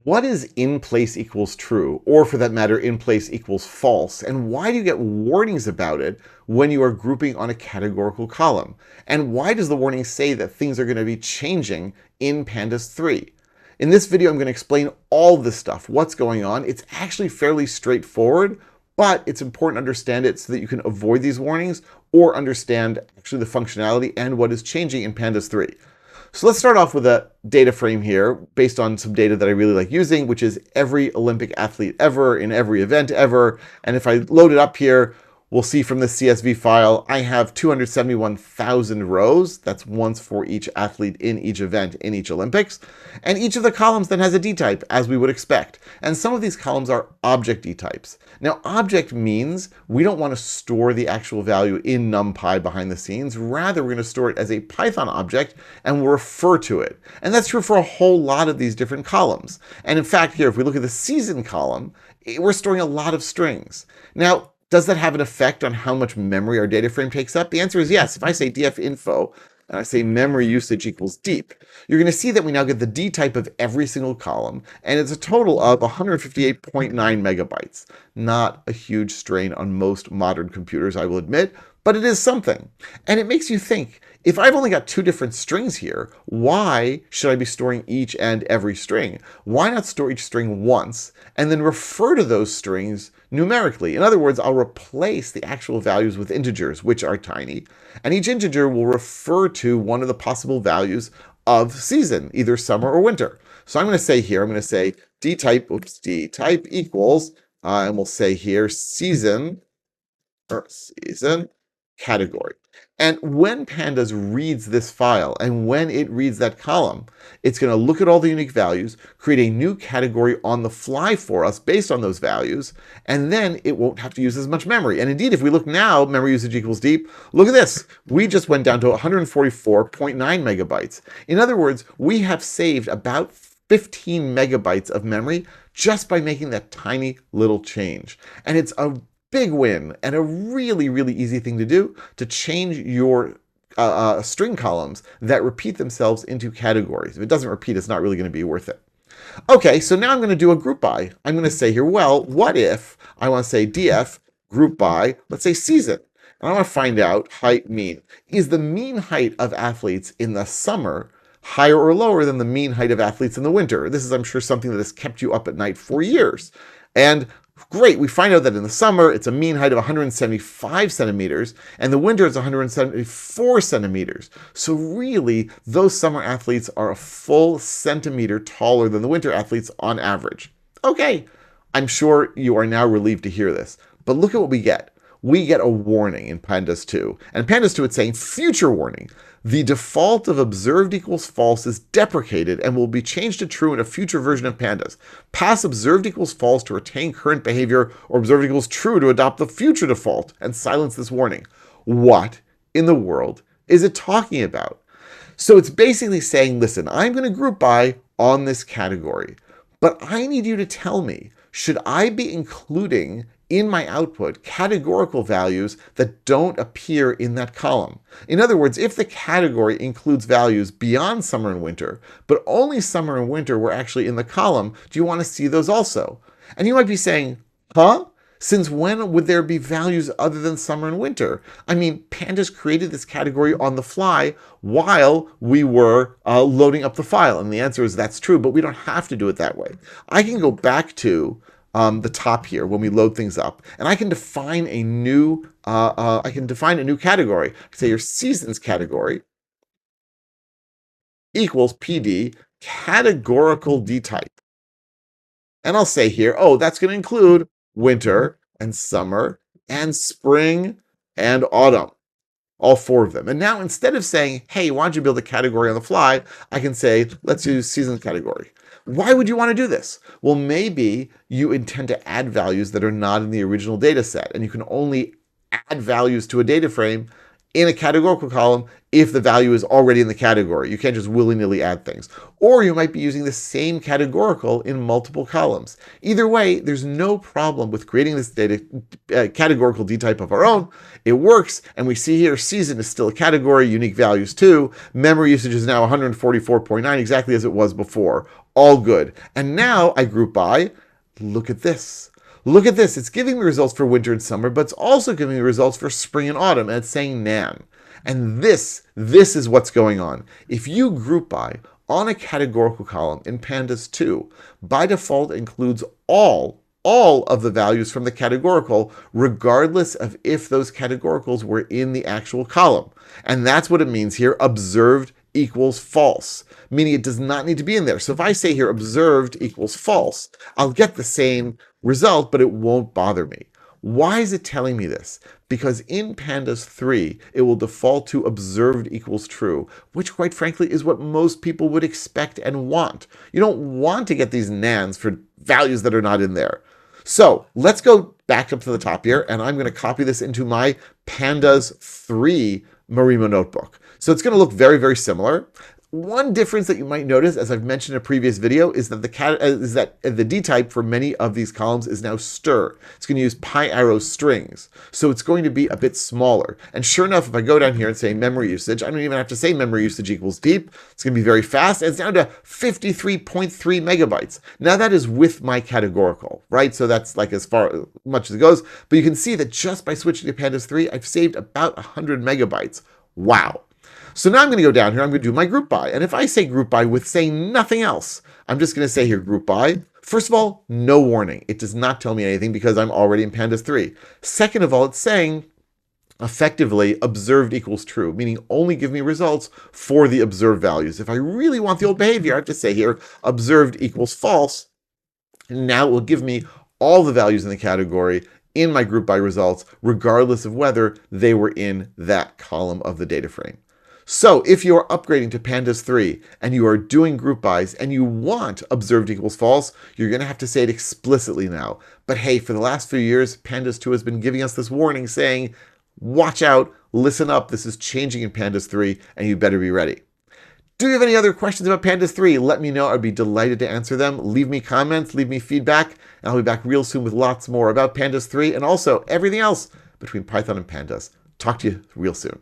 What is in place equals true, or for that matter, in place equals false? And why do you get warnings about it when you are grouping on a categorical column? And why does the warning say that things are going to be changing in Pandas 3? In this video, I'm going to explain all this stuff, what's going on. It's actually fairly straightforward, but it's important to understand it so that you can avoid these warnings or understand actually the functionality and what is changing in Pandas 3. So let's start off with a data frame here based on some data that I really like using, which is every Olympic athlete ever in every event ever. And if I load it up here, we'll see from the CSV file, I have 271,000 rows. That's once for each athlete in each event in each Olympics. And each of the columns then has a D type, as we would expect. And some of these columns are object D types. Now, object means we don't want to store the actual value in NumPy behind the scenes. Rather, we're going to store it as a Python object and we'll refer to it. And that's true for a whole lot of these different columns. And in fact, here, if we look at the season column, we're storing a lot of strings. Now, does that have an effect on how much memory our data frame takes up? The answer is yes. If I say df_info and I say memory usage equals deep, you're going to see that we now get the D type of every single column, and it's a total of 158.9 megabytes. Not a huge strain on most modern computers, I will admit, but it is something. And it makes you think, if I've only got two different strings here, why should I be storing each and every string? Why not store each string once and then refer to those strings numerically? In other words, I'll replace the actual values with integers, which are tiny, and each integer will refer to one of the possible values of season, either summer or winter. So I'm going to say here, I'm going to say D type equals, and we'll say here season category. And when Pandas reads this file, and when it reads that column, it's going to look at all the unique values, create a new category on the fly for us based on those values, and then it won't have to use as much memory. And indeed, if we look now, memory usage equals deep, look at this. We just went down to 144.9 megabytes. In other words, we have saved about 15 megabytes of memory just by making that tiny little change. And it's a big win and a really, really easy thing to do to change your string columns that repeat themselves into categories. If it doesn't repeat, it's not really going to be worth it. Okay, so now I'm going to do a group by. I'm going to say here, well, what if I want to say df group by, let's say season. And I want to find out height mean. Is the mean height of athletes in the summer higher or lower than the mean height of athletes in the winter? This is, I'm sure, something that has kept you up at night for years. And great, we find out that in the summer, it's a mean height of 175 centimeters, and the winter is 174 centimeters. So really, those summer athletes are a full centimeter taller than the winter athletes on average. Okay, I'm sure you are now relieved to hear this, but look at what we get. We get a warning in Pandas 2. And Pandas 2, it's saying future warning. The default of observed equals false is deprecated and will be changed to true in a future version of Pandas. Pass observed equals false to retain current behavior, or observed equals true to adopt the future default and silence this warning. What in the world is it talking about? So it's basically saying, listen, I'm going to group by on this category, but I need you to tell me, should I be including in my output categorical values that don't appear in that column? In other words, if the category includes values beyond summer and winter, but only summer and winter were actually in the column, do you want to see those also? And you might be saying, huh? Since when would there be values other than summer and winter? I mean, Pandas created this category on the fly while we were loading up the file. And the answer is that's true, but we don't have to do it that way. I can go back to the top here when we load things up, and I can define a new category. Say your seasons category equals PD categorical D type, and I'll say here, oh, that's going to include winter and summer and spring and autumn, all four of them. And now instead of saying, hey, why don't you build a category on the fly, I can say, let's use seasons category. Why would you want to do this? Well, maybe you intend to add values that are not in the original data set, and you can only add values to a data frame in a categorical column if the value is already in the category. You can't just willy-nilly add things. Or you might be using the same categorical in multiple columns. Either way, there's no problem with creating this data categorical D type of our own. It works, and we see here season is still a category, unique values too. Memory usage is now 144.9, exactly as it was before. All good. And now I group by, look at this. Look at this. It's giving me results for winter and summer, but it's also giving me results for spring and autumn, and it's saying nan. And this is what's going on. If you group by on a categorical column in Pandas 2, by default includes all of the values from the categorical, regardless of if those categoricals were in the actual column. And that's what it means here, observed equals false, meaning it does not need to be in there. So if I say here observed equals false, I'll get the same result, but it won't bother me. Why is it telling me this? Because in Pandas 3, it will default to observed equals true, which quite frankly is what most people would expect and want. You don't want to get these nans for values that are not in there. So let's go back up to the top here, and I'm going to copy this into my Pandas 3 Marimo notebook. So it's going to look very, very similar. One difference that you might notice, as I've mentioned in a previous video, is that the D type for many of these columns is now stir. It's going to use pi arrow strings. So it's going to be a bit smaller. And sure enough, if I go down here and say memory usage, I don't even have to say memory usage equals deep. It's going to be very fast. And it's down to 53.3 megabytes. Now that is with my categorical, right? So that's like as much as it goes. But you can see that just by switching to Pandas 3, I've saved about 100 megabytes. Wow. So now I'm going to go down here, I'm going to do my group by. And if I say group by with saying nothing else, I'm just going to say here group by. First of all, no warning. It does not tell me anything because I'm already in Pandas 3. Second of all, it's saying effectively observed equals true, meaning only give me results for the observed values. If I really want the old behavior, I have to say here observed equals false. And now it will give me all the values in the category in my group by results, regardless of whether they were in that column of the data frame. So if you are upgrading to Pandas 3 and you are doing group bys and you want observed equals false, you're going to have to say it explicitly now. But hey, for the last few years, Pandas 2 has been giving us this warning saying, watch out, listen up, this is changing in Pandas 3 and you better be ready. Do you have any other questions about Pandas 3? Let me know. I'd be delighted to answer them. Leave me comments, leave me feedback, and I'll be back real soon with lots more about Pandas 3 and also everything else between Python and Pandas. Talk to you real soon.